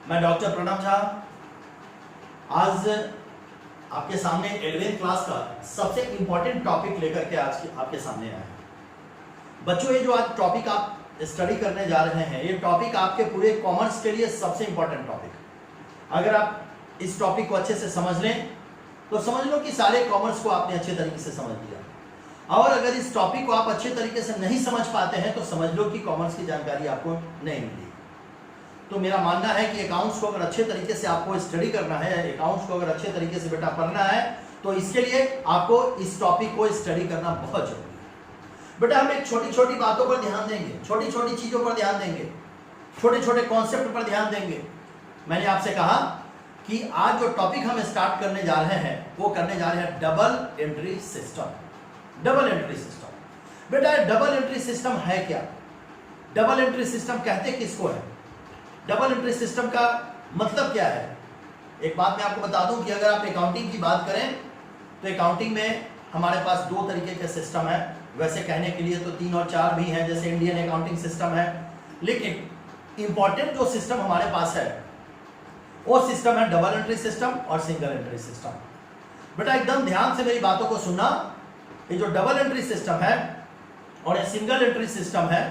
मैं डॉक्टर प्रणव झा आज आपके सामने 11th क्लास का सबसे इंपॉर्टेंट टॉपिक लेकर के आज आपके सामने आया है। बच्चों, ये जो आज टॉपिक आप स्टडी करने जा रहे हैं, ये टॉपिक आपके पूरे कॉमर्स के लिए सबसे इंपॉर्टेंट टॉपिक। अगर आप इस टॉपिक को अच्छे से समझ लें तो समझ लो कि सारे कॉमर्स को आपने अच्छे तरीके से समझ लिया। और अगर इस टॉपिक को आप अच्छे तरीके से नहीं समझ पाते हैं तो समझ लो कि कॉमर्स की जानकारी आपको नहीं मिली। तो मेरा मानना है कि अकाउंट्स को अगर अच्छे तरीके से आपको स्टडी करना है, अकाउंट्स को अगर अच्छे तरीके से बेटा पढ़ना है, तो इसके लिए आपको इस टॉपिक को स्टडी करना बहुत जरूरी है। बेटा हम एक छोटी छोटी बातों पर ध्यान देंगे, छोटी छोटी चीजों पर ध्यान देंगे, छोटे छोटे कॉन्सेप्ट पर ध्यान देंगे। मैंने आपसे कहा कि आज जो टॉपिक हम स्टार्ट करने जा रहे हैं वो करने जा रहे हैं double entry system. Double entry system बेटा, डबल एंट्री सिस्टम है क्या? डबल एंट्री सिस्टम कहते किसको है? डबल एंट्री सिस्टम का मतलब क्या है? एक बात मैं आपको बता दूं कि अगर आप अकाउंटिंग की बात करें तो अकाउंटिंग में हमारे पास दो तरीके के सिस्टम है। वैसे कहने के लिए तो 3 और 4 भी हैं, जैसे इंडियन अकाउंटिंग सिस्टम है, लेकिन इंपॉर्टेंट जो सिस्टम हमारे पास है वो सिस्टम है डबल एंट्री सिस्टम और सिंगल एंट्री सिस्टम। बेटा एकदम ध्यान से मेरी बातों को सुनना। ये जो डबल एंट्री सिस्टम है और ये सिंगल एंट्री सिस्टम है,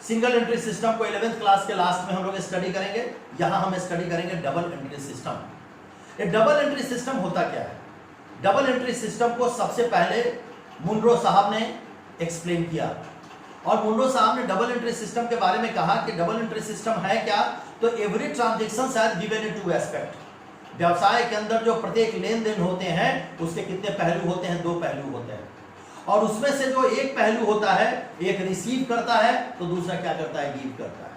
सिंगल एंट्री सिस्टम को 11th क्लास के लास्ट में हम लोग स्टडी करेंगे। यहां हम स्टडी करेंगे डबल एंट्री सिस्टम। ये डबल एंट्री सिस्टम होता क्या है? डबल एंट्री सिस्टम को सबसे पहले मुनरो साहब ने एक्सप्लेन किया, और मुनरो साहब ने डबल एंट्री सिस्टम के बारे में कहा कि डबल एंट्री सिस्टम है क्या? तो every transaction has given in 2 aspect. व्यवसाय के अंदर जो प्रत्येक लेन देन होते हैं उसके कितने पहलू होते हैं? 2 पहलू होते हैं, और उसमें से जो एक पहलू होता है, एक रिसीव करता है तो दूसरा क्या करता है? गिव करता है।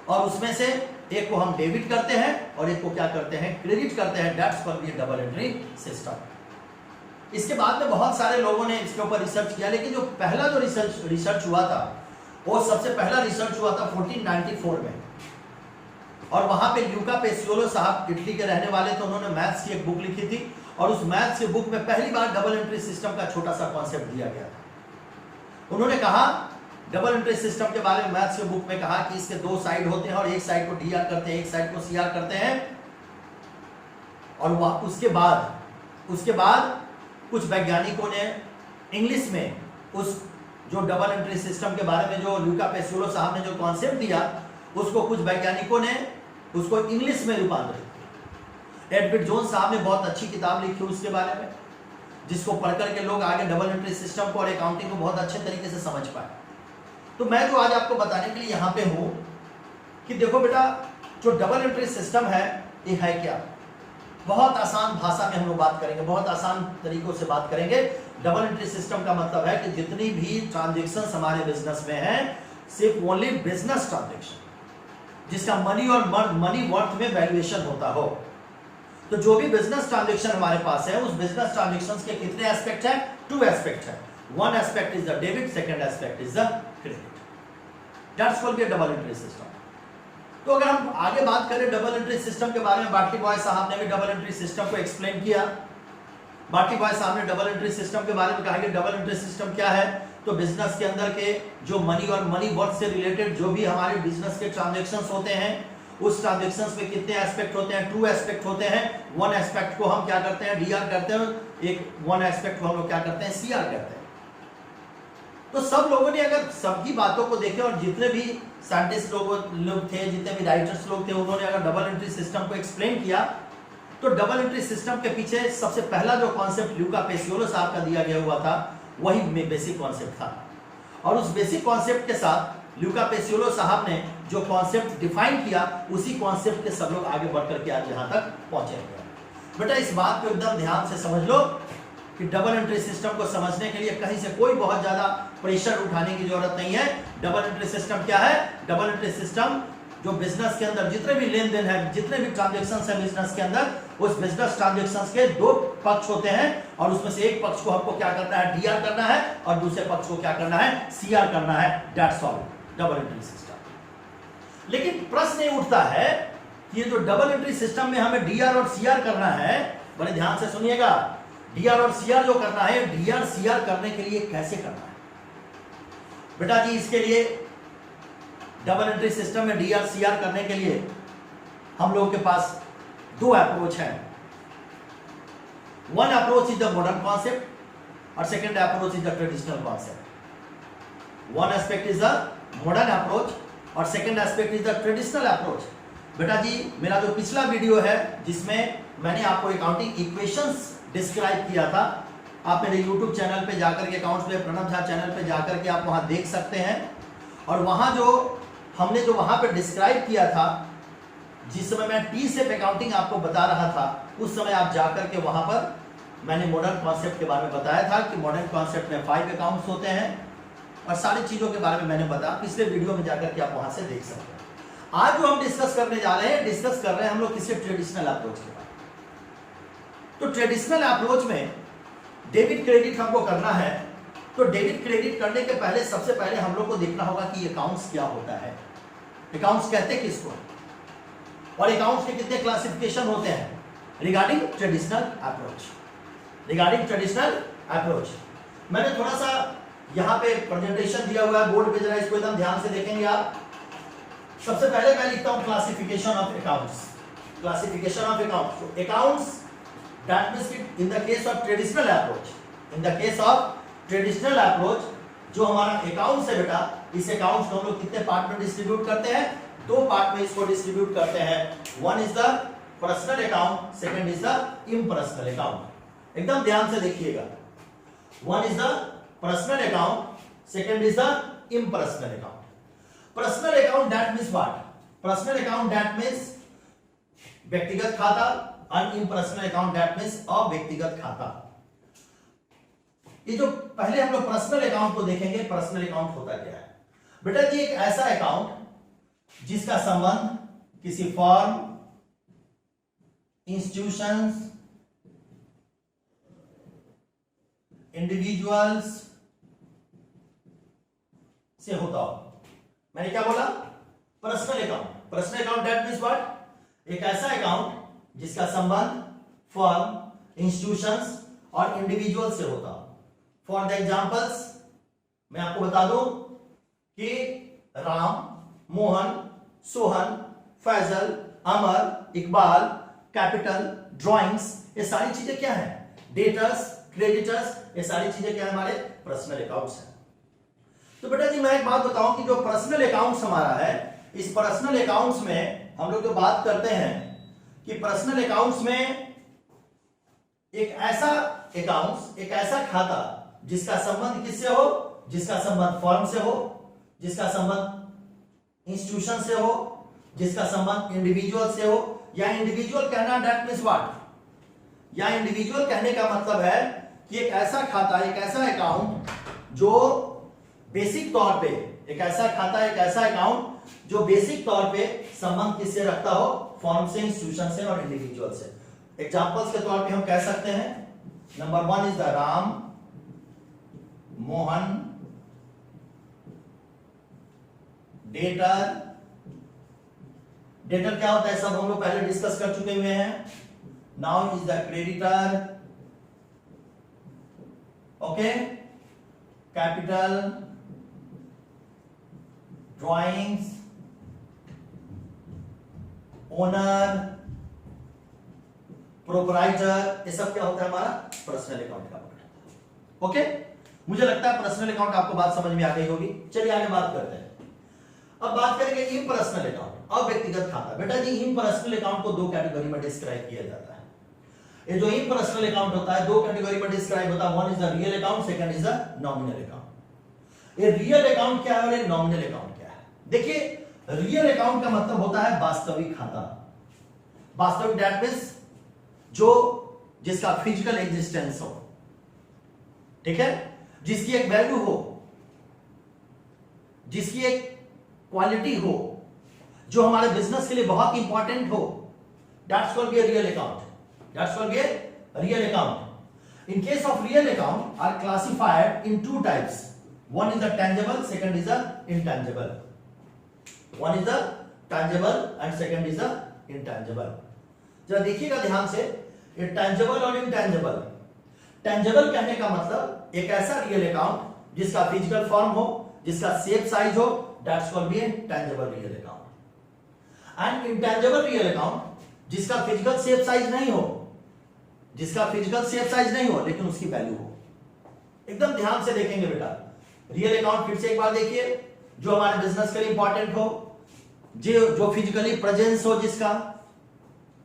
और उसमें से एक को हम डेबिट करते हैं और एक को क्या करते हैं? क्रेडिट करते हैं। That's called be double entry system. इसके बाद में बहुत सारे लोगों ने इसके ऊपर रिसर्च किया, लेकिन जो पहला जो रिसर्च हुआ था वो सबसे पहला रिसर्च हुआ था 1494 में, और वहां पे ल्यूका पेसियोलो साहब इटली के रहने वाले थे। उन्होंने मैथ्स की एक बुक लिखी थी, और उस मैथ्स की बुक में पहली बार डबल एंट्री सिस्टम का छोटा सा कॉन्सेप्ट दिया गया था। उन्होंने कहा डबल एंट्री सिस्टम के बारे में मैथ्स की बुक में कहा कि इसके 2 साइड होते हैं, और एक साइड को डीआर करते हैं, एक साइड को सीआर करते हैं। और उसके बाद कुछ वैज्ञानिकों ने इंग्लिश में उस जो डबल एंट्री सिस्टम के बारे में जो ल्यूका पेसियोलो साहब ने जो कॉन्सेप्ट दिया, उसको कुछ वैज्ञानिकों ने उसको इंग्लिश में रूपांतरित। एडवर्ड जोन्स साहब ने बहुत अच्छी किताब लिखी उसके बारे में, जिसको पढ़ करके लोग आगे डबल एंट्री सिस्टम को और अकाउंटिंग को बहुत अच्छे तरीके से समझ पाए। तो मैं जो आज आपको बताने के लिए यहाँ पे हूँ कि देखो बेटा, जो डबल एंट्री सिस्टम है ये है क्या? बहुत आसान भाषा में हम लोग बात करेंगे, बहुत आसान तरीकों से बात करेंगे। डबल एंट्री सिस्टम का मतलब है कि जितनी भी ट्रांजेक्शन हमारे बिजनेस में है, सिर्फ ओनली बिजनेस ट्रांजेक्शन जिसका मनी और मनी वर्थ में वैल्यूएशन होता हो। तो जो भी बिजनेस ट्रांजैक्शन हमारे पास है, उस बिजनेस ट्रांजैक्शंस के कितने एस्पेक्ट है? 2 एस्पेक्ट है। 1 aspect is the debit, second aspect is the credit. That's called be double entry system. तो अगर हम आगे बात करें डबल एंट्री सिस्टम के बारे में, बार्टी बॉय साहब ने भी डबल एंट्री सिस्टम को एक्सप्लेन किया। बार्टी बॉय साहब ने डबल एंट्री सिस्टम के बारे में कहा कि डबल एंट्री सिस्टम क्या है? तो बिजनेस के अंदर के जो मनी और मनी वर्थ से रिलेटेड जो भी हमारे बिजनेस के ट्रांजैक्शंस होते हैं, उस ट्रांजैक्शंस में कितने एस्पेक्ट होते हैं? 2 एस्पेक्ट होते हैं। 1 एस्पेक्ट को हम क्या करते हैं? डीआर करते हैं, एक 1 एस्पेक्ट को हम लोग क्या करते हैं? सीआर करते हैं। तो सब लोगों ने अगर सबकी बातों को देखे, और जितने भी साइंटिस्ट लोग थे, जितने भी राइटर्स लोग थे, उन्होंने अगर डबल एंट्री सिस्टम को एक्सप्लेन किया, तो डबल एंट्री सिस्टम के पीछे सबसे पहला जो कॉन्सेप्ट ल्यूका पेसियोलो साहब का दिया गया हुआ था, वही बेसिक कॉन्सेप्ट था। और उस बेसिक कॉन्सेप्ट के साथ ल्यूका पेसियोलो साहब ने जो कॉन्सेप्ट डिफाइन किया, उसी कॉन्सेप्ट के सब लोग आगे बढ़ करके आज यहां तक पहुंचे हैं। बेटा इस बात को एकदम ध्यान से समझ लो कि डबल एंट्री सिस्टम को समझने के लिए कहीं से कोई बहुत ज्यादा प्रेशर उठाने की जरूरत नहीं है। डबल एंट्री सिस्टम क्या है? डबल एंट्री सिस्टम जो बिजनेस के अंदर जितने भी लेन देन है, जितने भी ट्रांजैक्शंस है बिजनेस के अंदर, उस बिजनेस ट्रांजैक्शंस के 2 पक्ष होते हैं, और उसमें से एक पक्ष को हमको क्या करना है? डीआर करना है, और दूसरे पक्ष को क्या करना है? सीआर करना है। That's all double entry system. लेकिन प्रश्न ये उठता है कि ये जो डबल एंट्री सिस्टम में हमें डीआर और सीआर करना है, बड़े ध्यान से सुनिएगा, डीआर और सीआर जो करना है, डीआर सीआर करने के लिए कैसे करना है? बेटा जी इसके लिए डबल एंट्री सिस्टम में डीआर सीआर करने के लिए हम लोगों के पास दो अप्रोच है। One approach is the modern concept और second approach is the traditional concept. One aspect is the modern approach और second aspect is the traditional approach. बेटा जी, मेरा जो पिछला वीडियो है जिसमें मैंने आपको अकाउंटिंग इक्वेशंस डिस्क्राइब किया था, आप मेरे यूट्यूब चैनल पे जाकर के, अकाउंट्स पे प्रणव झा चैनल पे जाकर के आप वहां देख सकते हैं। और वहां जो हमने जो वहां पे डिस्क्राइब किया था, जिस समय मैं टी सेप अकाउंटिंग आपको बता रहा था, उस समय आप जाकर के वहां पर मैंने मॉडर्न कॉन्सेप्ट के बारे में बताया था कि मॉडर्न कॉन्सेप्ट में 5 अकाउंट्स होते हैं और सारी चीजों के बारे में मैंने बताया। पिछले वीडियो में जाकर के आप वहां से देख सकते हैं। आज जो हम डिस्कस करने जा रहे हैं, डिस्कस कर रहे हैं हम लोग किसी ट्रेडिशनल अप्रोच के बारे में। तो ट्रेडिशनल अप्रोच में डेबिट क्रेडिट हमको करना है। तो डेबिट क्रेडिट करने के पहले सबसे पहले हम लोग को देखना होगा कि अकाउंट्स क्या होता है, अकाउंट्स कहते किसको, और अकाउंट्स के कितने क्लासिफिकेशन होते हैं regarding traditional approach. Regarding traditional approach मैंने थोड़ा सा यहां पे प्रेजेंटेशन दिया हुआ है बोर्ड पे, जरा इसको एकदम ध्यान से देखेंगे आप। सबसे पहले मैं लिखता हूं classification of accounts. Classification of accounts, accounts that means in the case of traditional approach, in the case of traditional approach जो हमारा अकाउंट्स है बेटा, इस अकाउंट्स को हम लोग कितने पार्ट में डिस्ट्रीब्यूट करते हैं, दो पार्ट में इसको डिस्ट्रीब्यूट करते हैं। One is the personal account, second is the impersonal account. एकदम ध्यान से देखिएगा, one is the personal account, second is the impersonal account. Personal account that means what? Personal account that means व्यक्तिगत खाता, और इम्पर्सनल अकाउंट दैट मींस अव्यक्तिगत खाता। ये जो पहले हम लोग पर्सनल अकाउंट को देखेंगे, पर्सनल अकाउंट होता क्या है बेटा जी? एक ऐसा अकाउंट जिसका संबंध किसी फर्म, इंस्टीट्यूशंस, इंडिविजुअल्स से होता हो। मैंने क्या बोला? Personal account. Personal account that means what? एक ऐसा अकाउंट जिसका संबंध फर्म, इंस्टीट्यूशंस और इंडिविजुअल से होता हो। फॉर द एग्जाम्पल्स मैं आपको बता दूं कि राम, मोहन, सोहन, फैजल, अमर, इकबाल, कैपिटल, ड्राइंग्स, ये सारी चीजें क्या है? डेटर्स, क्रेडिटर्स, ये सारी चीजें क्या है? हमारे पर्सनल अकाउंट्स हैं। तो बेटा जी मैं एक बात बताऊं कि जो पर्सनल अकाउंट्स हमारा है, इस पर्सनल अकाउंट्स में हम लोग जो बात करते हैं कि पर्सनल अकाउंट्स में एक ऐसा अकाउंट्स, एक ऐसा खाता जिसका संबंध किससे हो? जिसका संबंध फर्म से हो, जिसका संबंध इंस्टीट्यूशन से हो, जिसका संबंध इंडिविजुअल से हो। या इंडिविजुअल कहना दैट मींस व्हाट? या इंडिविजुअल कहने का मतलब है कि एक ऐसा खाता, एक ऐसा अकाउंट जो बेसिक तौर पे, एक ऐसा खाता, एक ऐसा अकाउंट जो बेसिक तौर पे संबंध किससे रखता हो? फर्म से, इंस्टीट्यूशन से और इंडिविजुअल से। एग्जांपल्स के तौर पे हम कह सकते हैं, number 1 is the Ram, Mohan, debtor. Debtor क्या होता है सब हम लोग पहले डिस्कस कर चुके हुए हैं। Now is the creditor, okay, capital, drawings, owner, proprietor, ये सब क्या होता है? हमारा पर्सनल अकाउंट का पार्ट। ओके, मुझे लगता है पर्सनल अकाउंट आपको बात समझ में आ गई होगी। चलिए आगे बात करते हैं। अब बात करेंगे इम्पर्सनल अकाउंट, अव्यक्तिगत खाता। बेटा जी इम्पर्सनल अकाउंट को दो कैटेगरी में डिस्क्राइब किया जाता है। ये जो इम्पर्सनल अकाउंट होता है, दो कैटेगरी में डिस्क्राइब होता है। One is the real account, second is the nominal account. ये रियल अकाउंट क्या है और ये नॉमिनल अकाउंट क्या है? देखिए, रियल अकाउंट का मतलब होता है वास्तविक खाता। वास्तविक दैट मींस जो जिसका फिजिकल एग्जिस्टेंस हो, ठीक है, जिसकी एक वैल्यू हो, जिसकी एक क्वालिटी हो, जो हमारे बिजनेस के लिए बहुत इंपॉर्टेंट हो, that's called be a real account. That's called be a real account. In case of real account are classified in two types. One is the tangible, second is the intangible. One is the tangible and second is the intangible. जरा देखिएगा ध्यान से, ये tangible और intangible. Tangible कहने का मतलब एक ऐसा रियल अकाउंट जिसका फिजिकल फॉर्म हो, जिसका शेप साइज हो, that's called be a tangible real account. And intangible real account जिसका फिजिकल शेप साइज नहीं हो, जिसका फिजिकल शेप साइज नहीं हो लेकिन उसकी वैल्यू हो। एकदम ध्यान से देखेंगे बेटा, रियल अकाउंट फिर से एक बार देखिए, जो हमारे बिजनेस के लिए इंपॉर्टेंट हो, जो फिजिकली प्रेजेंस हो जिसका,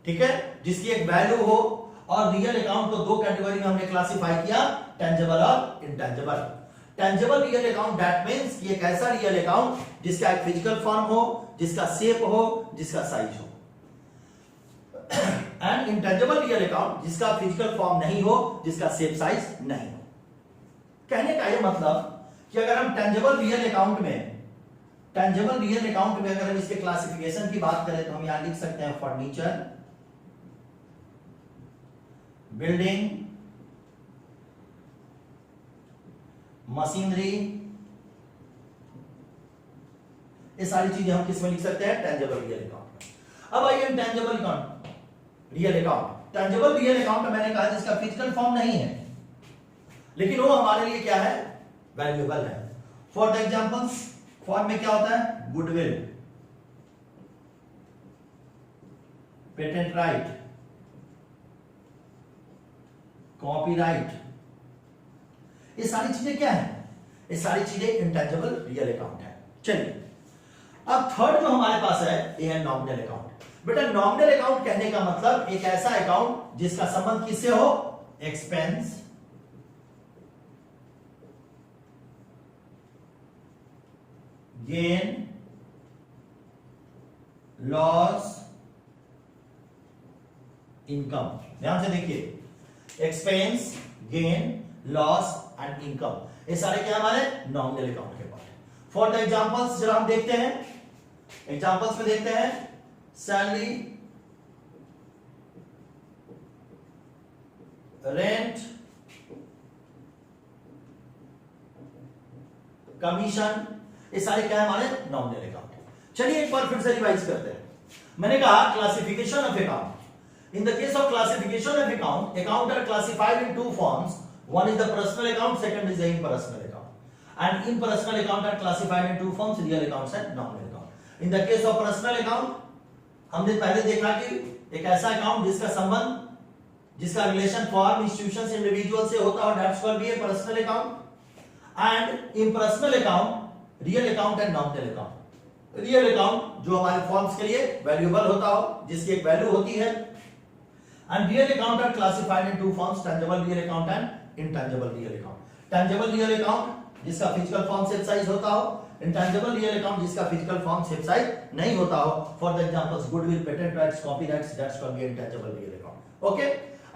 ठीक है, जिसकी एक वैल्यू हो। और रियल अकाउंट को दो कैटेगरी में हमने क्लासिफाई किया, टेंजिबल और intangible. Tangible real account that means कि एक ऐसा रियल अकाउंट जिसका एक फिजिकल फॉर्म हो, जिसका शेप हो, जिसका साइज हो। एंड इंटेंजिबल रियल अकाउंट जिसका फिजिकल फॉर्म नहीं हो, जिसका शेप साइज नहीं हो। कहने का यह मतलब कि अगर हम टेंजिबल रियल अकाउंट में अगर हम इसके क्लासिफिकेशन की बात करें तो हम यहां लिख सकते हैं फर्नीचर, बिल्डिंग, मशीनरी, ये सारी चीजें हम किस में लिख सकते हैं, टेंजिबल रियल अकाउंट। अब आइए intangible account, real account. Tangible real account मैंने कहा जिसका फिजिकल फॉर्म नहीं है लेकिन वो हमारे लिए क्या है, वैल्यूएबल है। फॉर द एग्जांपल्स, फॉर्म में क्या होता है, गुडविल, पेटेंट राइट, कॉपीराइट, ये सारी चीजें क्या है, ये सारी चीजें इंटेंजिबल रियल अकाउंट है। चलिए अब थर्ड जो हमारे पास है ये है नॉमिनल अकाउंट। बेटा नॉमिनल अकाउंट कहने का मतलब एक ऐसा अकाउंट जिसका संबंध किससे हो, एक्सपेंस, गेन, लॉस, इनकम। ध्यान से देखिए, expense, gain, loss and income, ये सारे क्या हमारे नॉमिनल अकाउंट के पार्ट है। फॉर द एग्जांपल्स जरा हम देखते हैं, एग्जांपल्स में देखते हैं, सैलरी, रेंट, कमीशन, ये सारे क्या है हमारे नॉमिनल अकाउंट। चलिए एक बार फिर से रिवाइज करते हैं। मैंने कहा classification of account. In the case of classification of account, account are classified in two forms, one is the personal account, second is the impersonal account, and impersonal account are classified in two forms, real accounts and nominal account। in the case of personal account हमने पहले देखा कि एक ऐसा account जिसका संबंध, जिसका relation form, institutions, individual से होता है, that's called be a personal account. And impersonal account, real account and nominal account. Real account जो हमारे फॉर्म्स के लिए वैल्यूएबल होता हो, जिसकी एक वैल्यू होती है। And real account are classified in two forms, tangible real account and intangible real account. Tangible real account जिसका फिजिकल फॉर्म शेप साइज होता हो, इंटेंजिबल रियल अकाउंट जिसका फिजिकल फॉर्म शेप साइज नहीं होता हो। For the examples goodwill, patent rights, copyrights, that's called be intangible real account. Okay,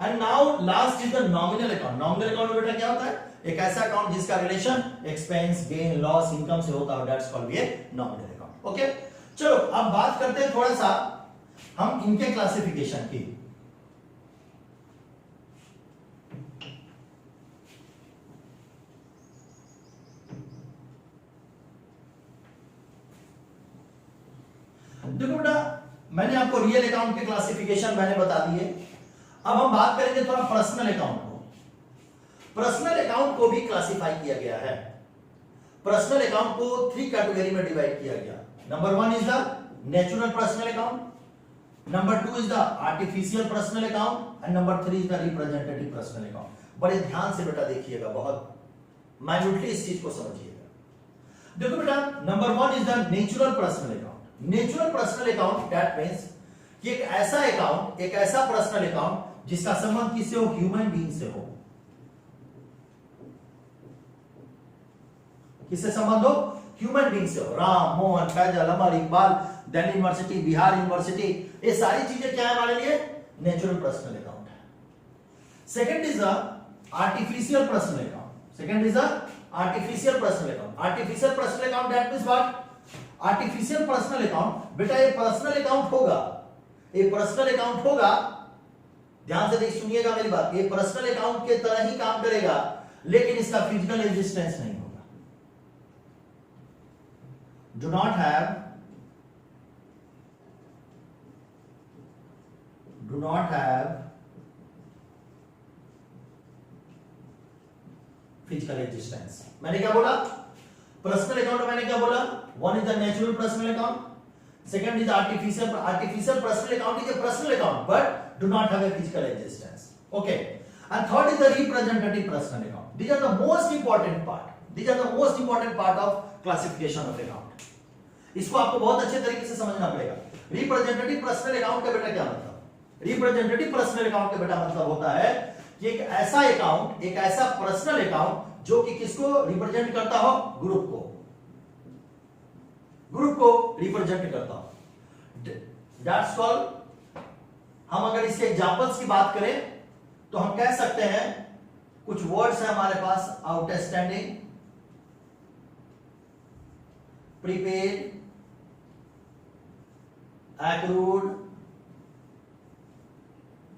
and now last is the nominal account. Nominal account में बेटा क्या होता है, एक ऐसा अकाउंट जिसका relation expense, gain, loss, income से होता हो, that's called be a nominal account. Okay, चलो अब बात करते हैं थोड़ा सा हम इनके क्लासिफिकेशन की। देखो बेटा मैंने आपको रियल अकाउंट के क्लासिफिकेशन मैंने बता दिए। अब हम बात करेंगे थोड़ा पर्सनल अकाउंट को। पर्सनल अकाउंट को भी क्लासिफाई किया गया है। पर्सनल अकाउंट को 3 कैटेगरी में डिवाइड किया गया। Number 1 is the natural personal account, number 2 is the artificial personal account and number 3 is the representative personal account. बड़े ध्यान से बेटा देखिएगा, बहुत माइन्यूटली इस चीज को समझिएगा। देखो बेटा number 1 is the natural personal account. Natural personal account that means कि एक ऐसा अकाउंट, एक ऐसा पर्सनल अकाउंट जिसका संबंध किससे हो, ह्यूमन बीइंग से हो। किससे संबंध हो, ह्यूमन बीइंग से हो। राम, मोहन, फैजल, अमर, इकबाल, दिल्ली यूनिवर्सिटी, बिहार यूनिवर्सिटी, ये सारी चीजें क्या है हमारे लिए, नेचुरल पर्सनल अकाउंट है। Second is the artificial personal account. Second is the artificial personal account. Artificial personal account that means what, artificial personal account बेटा ये पर्सनल अकाउंट होगा, ये पर्सनल अकाउंट होगा, ध्यान से देख सुनिएगा मेरी बात, ये पर्सनल अकाउंट के तरह ही काम करेगा लेकिन इसका फिजिकल एग्जिस्टेंस नहीं होगा। Do not have physical existence. मैंने क्या बोला, पर्सनल अकाउंट मैंने क्या बोला, 1 is the natural personal account, Second is artificial. Artificial personal account is a personal account, but do not have a physical existence. Okay. And third is the representative personal account. These are the most important part. These are the most important part of classification of account. इसको आपको बहुत अच्छे तरीके से समझना पड़ेगा. Representative personal account का बेटा क्या मतलब? रिप्रेजेंटेटिव पर्सनल अकाउंट का बेटा मतलब होता है कि एक ऐसा अकाउंट, एक ऐसा पर्सनल अकाउंट जो कि किसको रिप्रेजेंट करता हो? ग्रुप को. ग्रुप को रिप्रेजेंट करता हो. That's called. हम अगर इसके एग्जांपल्स की बात करें तो हम कह सकते हैं कुछ वर्ड्स हैं हमारे पास. Outstanding, prepaid, accrued,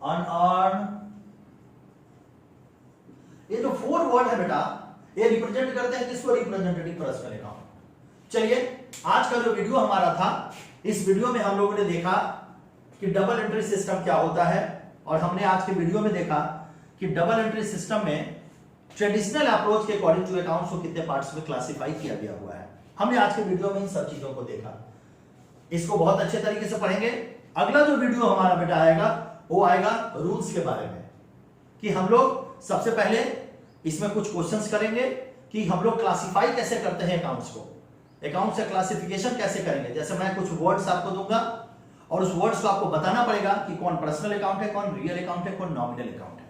unearned. ये जो 4 वर्ड है बेटा, ये रिप्रेजेंट करते हैं किसको? Representative personal account. चलिए, आज का जो वीडियो हमारा था, इस वीडियो में हम लोगों ने देखा कि डबल एंट्री सिस्टम क्या होता है, और हमने आज के वीडियो में देखा कि डबल एंट्री सिस्टम में ट्रेडिशनल अप्रोच के अकॉर्डिंग टू अकाउंट्स को कितने पार्ट्स में क्लासिफाई किया गया हुआ है. हमने आज के वीडियो में इन सब चीजों को देखा. इसको बहुत अच्छे तरीके से पढ़ेंगे. अगला जो वीडियो हमारा बेटा आएगा वो आएगा रूल्स के बारे में, कि हम लोग सबसे पहले इसमें कुछ क्वेश्चंस करेंगे कि हम लोग क्लासिफाई कैसे करते हैं अकाउंट्स को, अकाउंट से क्लासिफिकेशन कैसे करेंगे. जैसे मैं कुछ वर्ड्स आपको दूंगा और उस वर्ड्स को आपको बताना पड़ेगा कि कौन पर्सनल अकाउंट है, कौन रियल अकाउंट है, कौन नॉमिनल अकाउंट है.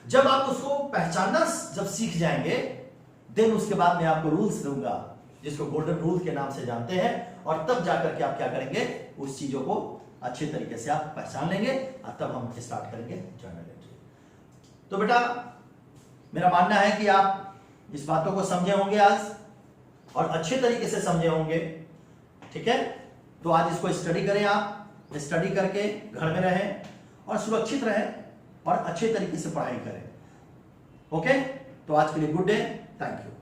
जब आप उसको पहचानना जब सीख जाएंगे, देन उसके बाद मैं आपको रूल्स दूंगा जिसको गोल्डन रूल के नाम से जानते हैं, और तब जाकर के आप क्या करेंगे, उस चीजों को अच्छे तरीके से आप पहचान लेंगे, और तब हम स्टार्ट करेंगे जर्नल एंट्री. तो बेटा मेरा मानना है कि आप इस बातों को समझे होंगे आज, और अच्छे तरीके से समझे होंगे. ठीक है, तो आज इसको स्टडी करें. आप स्टडी करके घर में रहें और सुरक्षित रहें और अच्छे तरीके से पढ़ाई करें. ओके, तो आज के लिए गुड डे. Thank you.